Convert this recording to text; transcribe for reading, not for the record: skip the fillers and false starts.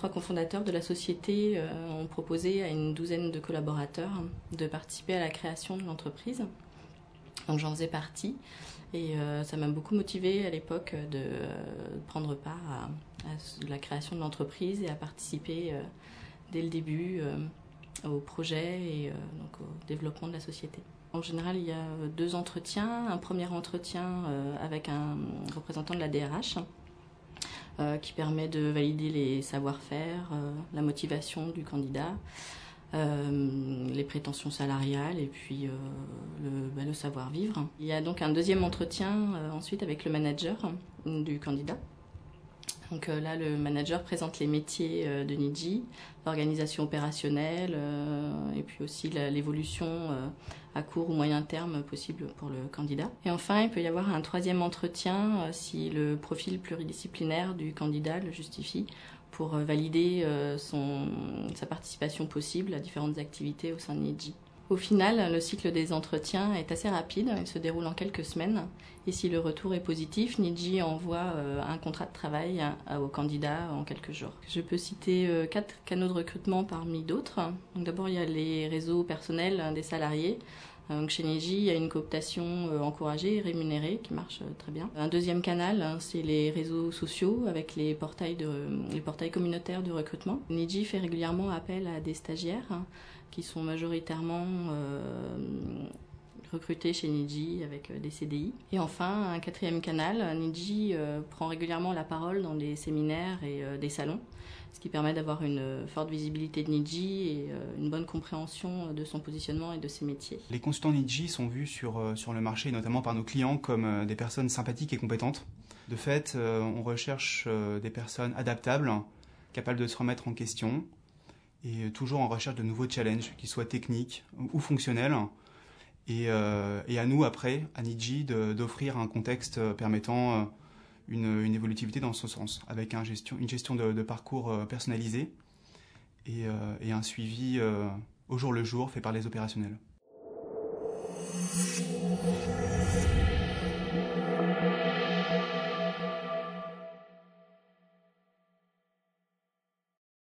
trois cofondateurs de la société ont proposé à une douzaine de collaborateurs de participer à la création de l'entreprise. Donc j'en faisais partie et ça m'a beaucoup motivée à l'époque de prendre part à la création de l'entreprise et à participer dès le début au projet et donc au développement de la société. En général, il y a 2 entretiens. Un premier entretien avec un représentant de la DRH qui permet de valider les savoir-faire, la motivation du candidat, les prétentions salariales et puis le savoir-vivre. Il y a donc un deuxième entretien ensuite avec le manager du candidat. Donc là, le manager présente les métiers de Nidji, l'organisation opérationnelle et puis aussi l'évolution à court ou moyen terme possible pour le candidat. Et enfin, il peut y avoir un troisième entretien si le profil pluridisciplinaire du candidat le justifie pour valider sa participation possible à différentes activités au sein de Nidji. Au final, le cycle des entretiens est assez rapide, il se déroule en quelques semaines. Et si le retour est positif, Nidji envoie un contrat de travail au candidat en quelques jours. Je peux citer 4 canaux de recrutement parmi d'autres. D'abord, il y a les réseaux personnels des salariés. Donc chez Nidji, il y a une cooptation encouragée et rémunérée qui marche très bien. Un deuxième canal, c'est les réseaux sociaux avec les portails communautaires de recrutement. Nidji fait régulièrement appel à des stagiaires qui sont majoritairement recrutés chez Nidji avec des CDI. Et enfin, un quatrième canal, Nidji prend régulièrement la parole dans des séminaires et des salons, ce qui permet d'avoir une forte visibilité de Nidji et une bonne compréhension de son positionnement et de ses métiers. Les consultants Nidji sont vus sur le marché, notamment par nos clients, comme des personnes sympathiques et compétentes. De fait, on recherche des personnes adaptables, capables de se remettre en question, et toujours en recherche de nouveaux challenges, qu'ils soient techniques ou fonctionnels. Et à nous, après, à Nidji, d'offrir un contexte permettant une évolutivité dans ce sens, avec une gestion de parcours personnalisé et un suivi au jour le jour fait par les opérationnels.